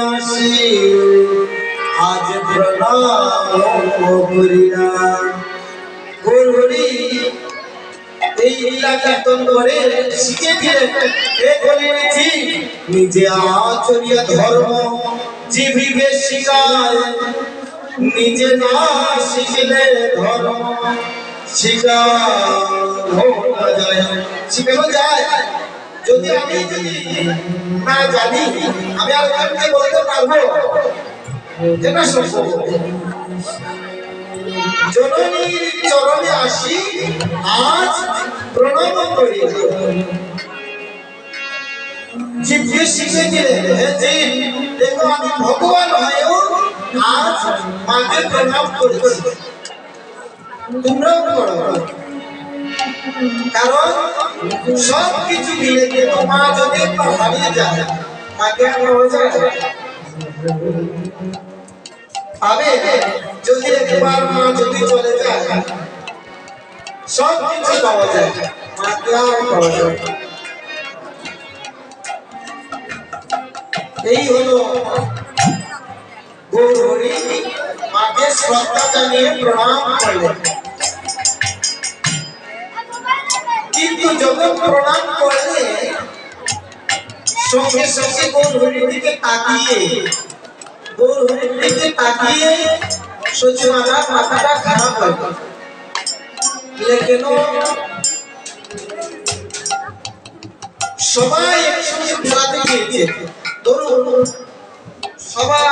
আসি আজ প্রণাম করিয়া গৌরহরি এই লীলা কীর্তন করে শিখেছিলেন বলেছি নিজে আচরিয়া ধর্ম জীবিকে শিখায় নিজে না শিখলে ধর্ম শিখানো যায় যদি আমি না জানি আমি আর কাউকে বলতে পারবো এটা সম্ভব জননীর চরণে আসি আজ প্রণাম করি জীবকে শিখেছিলেন যে দেখো আমি ভগবান হয়েও আজ মাকে প্রণাম করেছি তোমরাও করো কারণ সব কিছু মিলে কিন্তু মা যদি হারিয়ে যায় মাকে পাবে যদি একবার মা যদি চলে যায় সব কিছু পাওয়া যায় মাকে আর পাওয়া যায় এই হলো গৌরহরি মাকে শ্রদ্ধা জানিয়ে প্রণাম করলেন কিন্তু যখন প্রণাম করলে সঙ্গে সঙ্গে গৌরহরির দিকে তাকিয়ে সচিমাতার মাথাটা খারাপ হয় কেন সবাই একসঙ্গে ঘোরাতে গিয়েছে ধরুন সবাই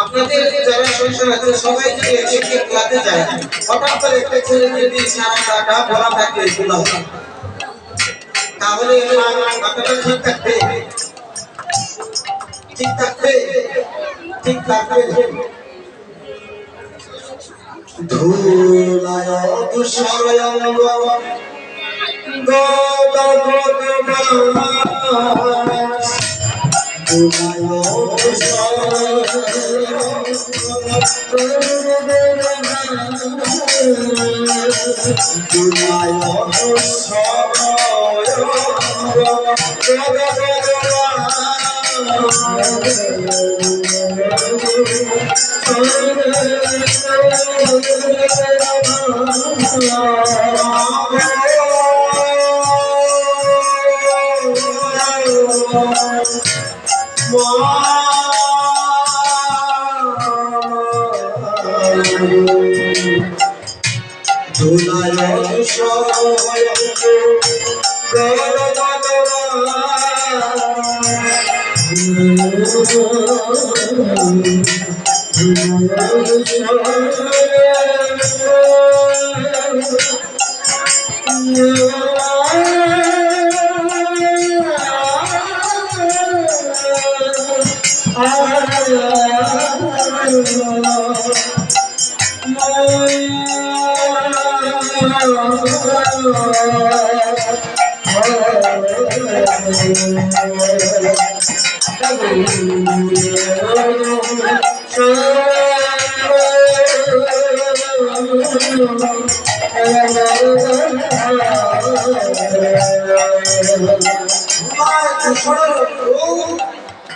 আপনাদের যারা সংসার আছে সবাই যদি একসঙ্গে ঘোরাতে যায় হঠাৎ করে একটা ছেলে যদি সারাটা ভরা থাকে এগুলো তাহলে মাথাটা ঠিক থাকবে ধুলায় দুঃসয়ঙ্গ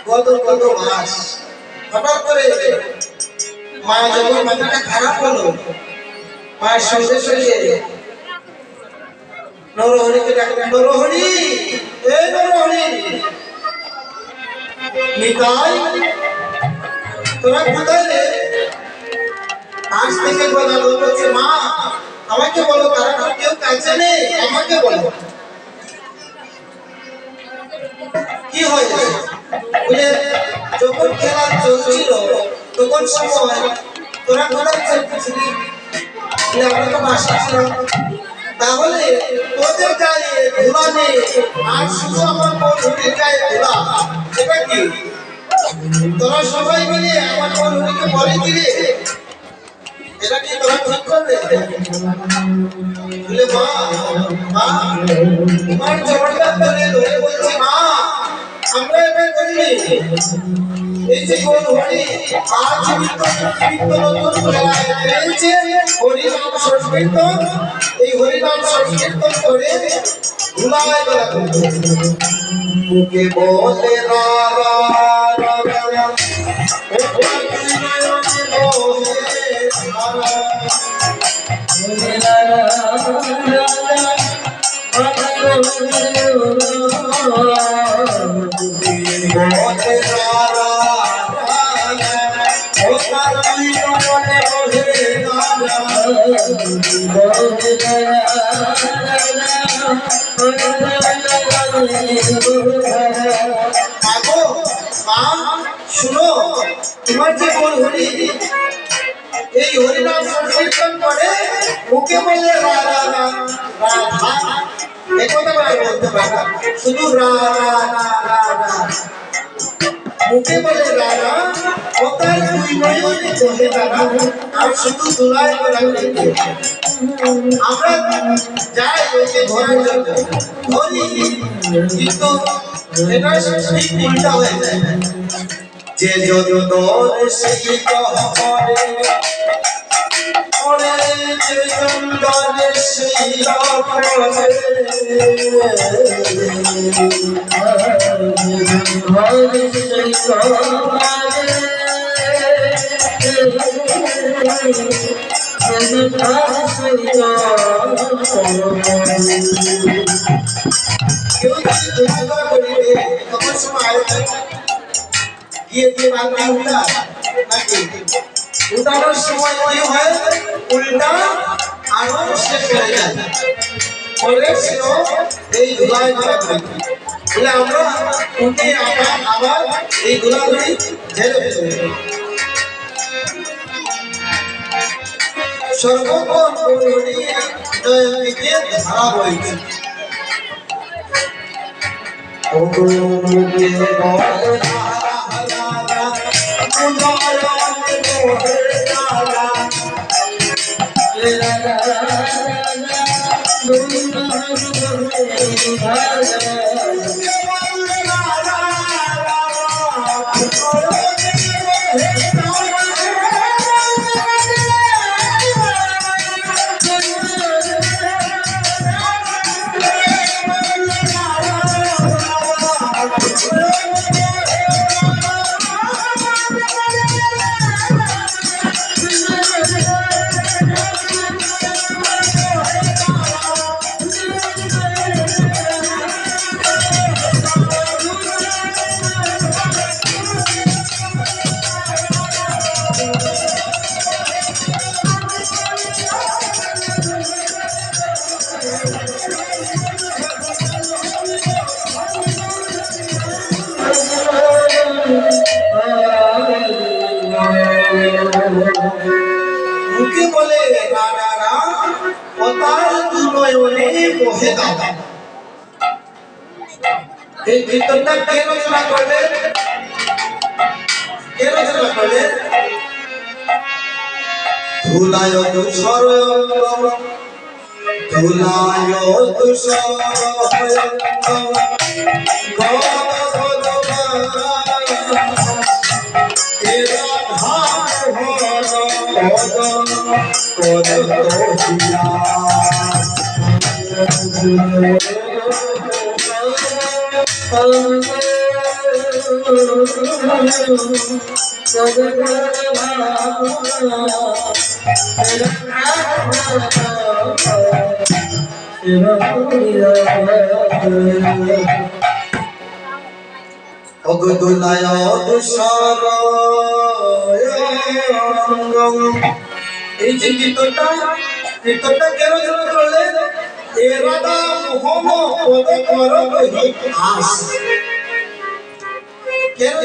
কত মাস হঠাৎ করে মা যখন মাথাটা খারাপ হলো মায়ের সঙ্গে সঙ্গে নরহরিকে ডাকলেন নরহরি এই নরহরি নিতাই তোরা কোথায় রে আজ থেকে কথা বলছে মা আমাকে বলো তারা কেউ কাছে নেই আমাকে বলো কি হয়েছে বলে যখন খেলা চলছিল তখন সময় তোরা কোথায় চলছিলি আমরা তো বাসা ছিলাম তাহলে তোদের গায়ে ধুলা নেই আর শুধু আমার বন্ধুদের গায়ে ধুলা এটা কি তোরা সবাই মিলে আমার বন্ধুকে বলে দিলে এটা কি তোরা ঠিক করবে বলে মা তোমার জবাবটা ধরে বলছি মা আমরা এটা করিনি এই যে গৌরহরি আজ নতুন হরিনাম সংকীর্তন এই হরিনাম সংকীর্তন করে ধুলায় বেলা মুখে বলে শুনো, তোমার যে কোন হরি এই হরিনাম সংকীর্তন করে মুখে বলে রাধা রাধা একথা বলতে পারে না, শুধু রাধা মুখে বলে রাধা কথার দুই নয়নে বলে রাধা আর শুধু দুলায় বলা আমরা যাই ওকে ধরার জন্য ধরি, কিন্তু এটা ঠিক উল্টা হয়ে যায়। যে যত সেই করে ওরে যে সুন্দর সেই কেউ যদি করিবে তখন সময় গিয়ে দিয়ে বাংলা উল্টা নাকি উল্টানোর সময় কি হয়, উল্টা আরো শেষ হয়ে যায় পরে ছিল এই ধুলায় ধরা বলে আমরা উঠে আবার এই ধুলাধুলি ঝেড়ে ফেলবো। সর্বক্ষণ ধারা রয়েছে মুখে বলে রাধারা কথার দুনয়নে বহে দাদা। এই কীর্তনটা কে রচনা করলেন? কে রচনা করলেন? ধুলায় তুষার ধুলায় তুষার অগদুলায় তুষার। এই যে কীর্তনটা কেন রচনা করলেন? এ রাধা মোহন পদ কর আস। কেন